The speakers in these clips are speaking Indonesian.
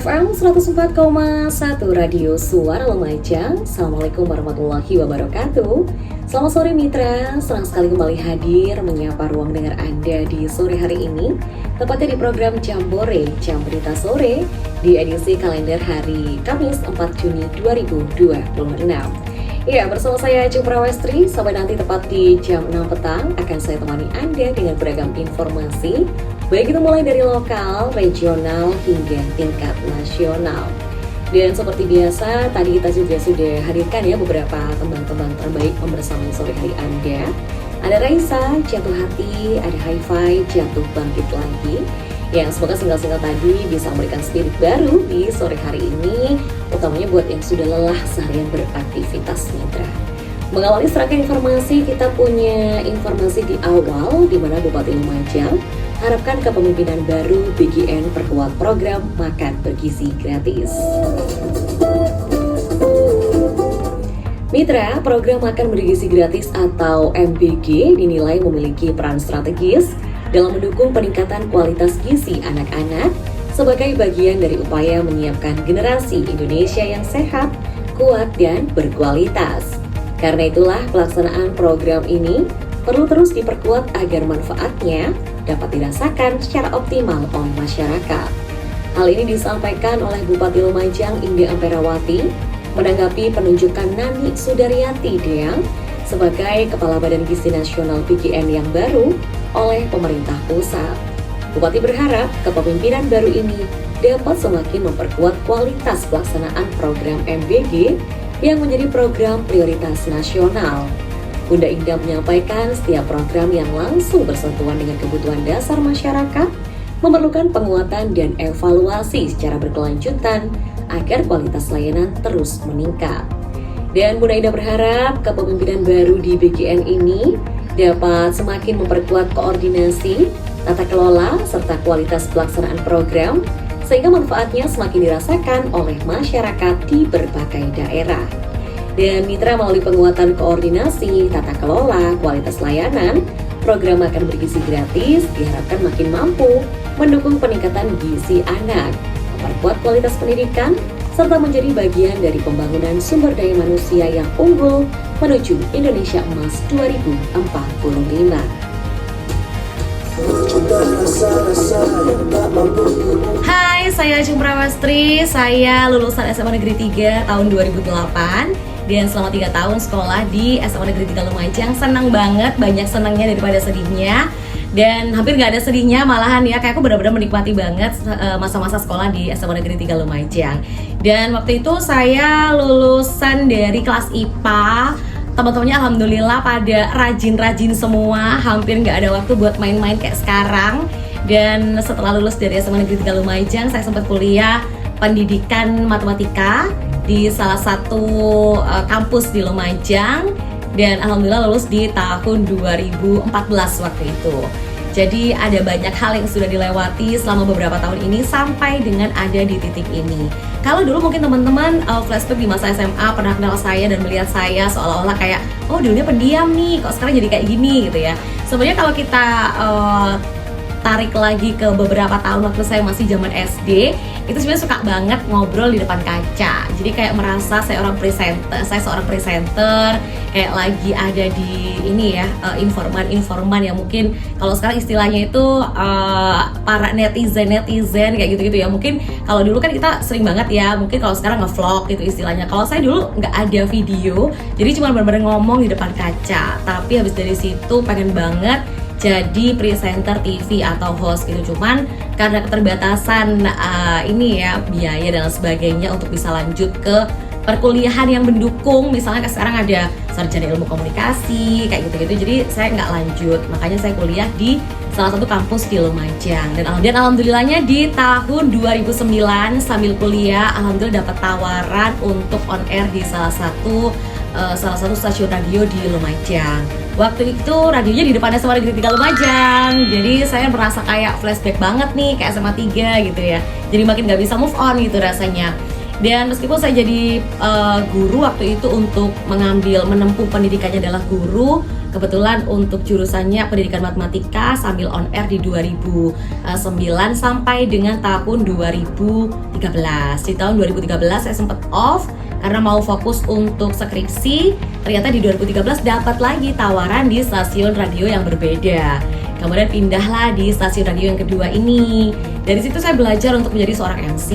FM 104,1 Radio Suara Lumajang. Assalamualaikum warahmatullahi wabarakatuh. Selamat sore mitra, senang sekali kembali hadir menyapa ruang dengar Anda di sore hari ini, tepatnya di program Jambore, Jam Berita Sore, di edisi kalender hari Kamis 4 Juni 2026. Ya, bersama saya Cupra Westri, sampai nanti tepat di jam 6 petang akan saya temani Anda dengan beragam informasi, baik itu mulai dari lokal, regional, hingga tingkat nasional. Dan seperti biasa, tadi kita juga sudah hadirkan ya beberapa tembang-tembang terbaik membersamai sore hari Anda. Ada Raisa, Jatuh Hati, ada Hi-Fi, Jatuh Bangkit Lagi. Yang semoga single-single tadi bisa memberikan spirit baru di sore hari ini, utamanya buat yang sudah lelah seharian beraktivitas mitra. Mengawali serangkaian informasi, kita punya informasi di awal di mana Bupati Lumajang harapkan kepemimpinan baru BGN perkuat program makan bergizi gratis. Mitra, program makan bergizi gratis atau MBG dinilai memiliki peran strategis dalam mendukung peningkatan kualitas gizi anak-anak sebagai bagian dari upaya menyiapkan generasi Indonesia yang sehat, kuat, dan berkualitas. Karena itulah pelaksanaan program ini perlu terus diperkuat agar manfaatnya dapat dirasakan secara optimal oleh masyarakat. Hal ini disampaikan oleh Bupati Lumajang Indah Amperawati menanggapi penunjukan Nani Sudaryati Deang sebagai Kepala Badan Gizi Nasional BGN yang baru oleh pemerintah pusat. Bupati berharap kepemimpinan baru ini dapat semakin memperkuat kualitas pelaksanaan program MBG yang menjadi program prioritas nasional. Bunda Indah menyampaikan setiap program yang langsung bersentuhan dengan kebutuhan dasar masyarakat memerlukan penguatan dan evaluasi secara berkelanjutan agar kualitas layanan terus meningkat. Dan Bunda Indah berharap kepemimpinan baru di BGN ini dapat semakin memperkuat koordinasi, tata kelola, serta kualitas pelaksanaan program, sehingga manfaatnya semakin dirasakan oleh masyarakat di berbagai daerah. Dan mitra, melalui penguatan koordinasi, tata kelola, kualitas layanan, program makan bergizi gratis diharapkan makin mampu mendukung peningkatan gizi anak, memperkuat kualitas pendidikan, serta menjadi bagian dari pembangunan sumber daya manusia yang unggul menuju Indonesia Emas 2045. Hai, saya Cupra Westri, saya lulusan SMA Negeri 3 tahun 2008 dan selama 3 tahun sekolah di SMA Negeri 3 Lumajang. Senang banget, banyak senangnya daripada sedihnya. Dan hampir gak ada sedihnya, malahan ya kayak aku benar-benar menikmati banget masa-masa sekolah di SMA Negeri 3 Lumajang. Dan waktu itu saya lulusan dari kelas IPA. Teman-temannya alhamdulillah pada rajin-rajin semua, hampir gak ada waktu buat main-main kayak sekarang. Dan setelah lulus dari SMA Negeri 3 Lumajang, saya sempat kuliah pendidikan matematika di salah satu kampus di Lumajang. Dan alhamdulillah lulus di tahun 2014 waktu itu. Jadi ada banyak hal yang sudah dilewati selama beberapa tahun ini sampai dengan ada di titik ini. Kalau dulu mungkin teman-teman flashback di masa SMA pernah kenal saya dan melihat saya seolah-olah kayak, oh dulunya pendiam nih, kok sekarang jadi kayak gini gitu ya. Sebenarnya kalau kita tarik lagi ke beberapa tahun waktu saya masih zaman SD, itu sebenarnya suka banget ngobrol di depan kaca. Jadi kayak merasa saya seorang presenter, kayak lagi ada di ini ya, informan yang mungkin kalau sekarang istilahnya itu para netizen kayak gitu-gitu ya. Mungkin kalau dulu kan kita sering banget ya, mungkin kalau sekarang nge-vlog gitu istilahnya. Kalau saya dulu nggak ada video, jadi cuma benar-benar ngomong di depan kaca. Tapi habis dari situ pengen banget jadi presenter TV atau host gitu, cuman karena keterbatasan ini ya biaya dan sebagainya untuk bisa lanjut ke perkuliahan yang mendukung, misalnya sekarang ada sarjana ilmu komunikasi kayak gitu-gitu, jadi saya nggak lanjut, makanya saya kuliah di salah satu kampus di Lumajang. Dan alhamdulillahnya di tahun 2009 sambil kuliah, alhamdulillah dapat tawaran untuk on air di salah satu stasiun radio di Lumajang. Waktu itu radionya di depannya SMA Negeri 3 Lumajang. Jadi saya merasa kayak flashback banget nih kayak SMA 3 gitu ya. Jadi makin gak bisa move on gitu rasanya. Dan meskipun saya jadi guru waktu itu untuk menempuh pendidikannya adalah guru, Kebetulan untuk jurusannya pendidikan matematika sambil on air di 2009 sampai dengan tahun 2013. Di tahun 2013 saya sempat off karena mau fokus untuk skripsi. Ternyata di 2013 dapat lagi tawaran di stasiun radio yang berbeda. Kemudian pindahlah di stasiun radio yang kedua ini. Dari situ saya belajar untuk menjadi seorang MC.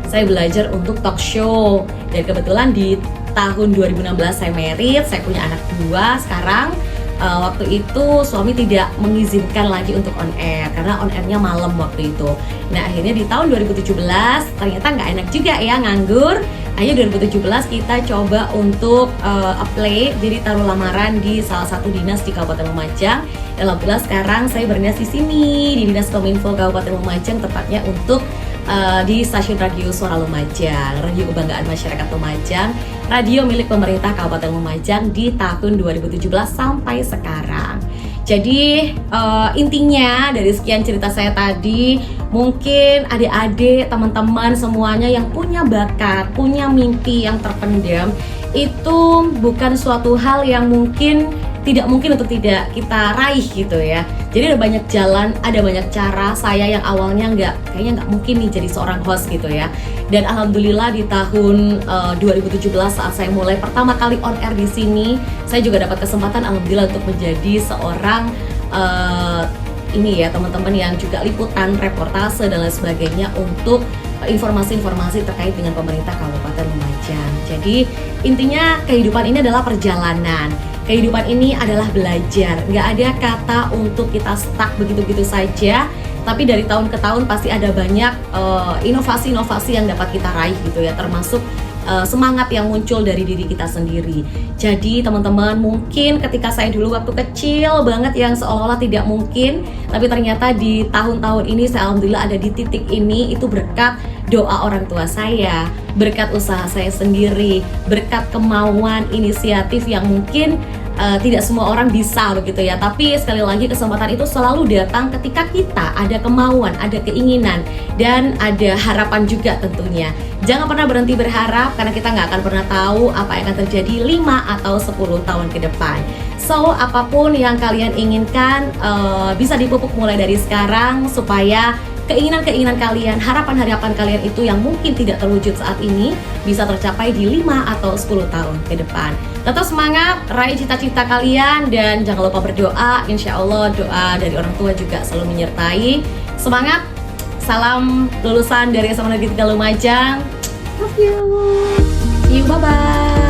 Saya belajar untuk talk show. Dan kebetulan di tahun 2016 saya married, saya punya anak 2 sekarang. Waktu itu suami tidak mengizinkan lagi untuk on air karena on airnya malam waktu itu. Nah akhirnya di tahun 2017 ternyata nggak enak juga ya nganggur. Akhirnya 2017 kita coba untuk apply, jadi taruh lamaran di salah satu dinas di Kabupaten Lumajang. Dan alhamdulillah sekarang saya berdinas di sini di Dinas Kominfo Kabupaten Lumajang, tepatnya untuk di stasiun radio Suara Lumajang, radio kebanggaan masyarakat Lumajang, radio milik pemerintah Kabupaten Lumajang di tahun 2017 sampai sekarang. Jadi intinya dari sekian cerita saya tadi, mungkin adik-adik, teman-teman semuanya yang punya bakat, punya mimpi yang terpendam, itu bukan suatu hal yang tidak mungkin untuk tidak kita raih gitu ya. Jadi ada banyak jalan, ada banyak cara. Saya yang awalnya kayaknya nggak mungkin nih jadi seorang host gitu ya. Dan alhamdulillah di tahun 2017 saat saya mulai pertama kali on air di sini, saya juga dapat kesempatan alhamdulillah untuk menjadi seorang ini ya teman-teman yang juga liputan, reportase dan lain sebagainya untuk informasi-informasi terkait dengan pemerintah Kabupaten Lumajang. Jadi intinya kehidupan ini adalah perjalanan. Kehidupan ini adalah belajar. Nggak ada kata untuk kita stuck begitu-begitu saja. Tapi dari tahun ke tahun pasti ada banyak inovasi-inovasi yang dapat kita raih gitu ya. Termasuk semangat yang muncul dari diri kita sendiri. Jadi teman-teman, mungkin ketika saya dulu waktu kecil banget yang seolah-olah tidak mungkin, tapi ternyata di tahun-tahun ini saya alhamdulillah ada di titik ini, itu berkat doa orang tua saya, berkat usaha saya sendiri, berkat kemauan inisiatif yang mungkin tidak semua orang bisa begitu ya. Tapi sekali lagi kesempatan itu selalu datang ketika kita ada kemauan, ada keinginan, dan ada harapan juga tentunya. Jangan pernah berhenti berharap karena kita nggak akan pernah tahu apa yang akan terjadi 5 atau 10 tahun ke depan. So apapun yang kalian inginkan bisa dipupuk mulai dari sekarang supaya keinginan-keinginan kalian, harapan-harapan kalian itu yang mungkin tidak terwujud saat ini bisa tercapai di 5 atau 10 tahun ke depan. Tetap semangat, raih cita-cita kalian, dan jangan lupa berdoa. Insya Allah doa dari orang tua juga selalu menyertai. Semangat, salam lulusan dari SMA Negeri 3 Lumajang. Love you. See you, bye-bye.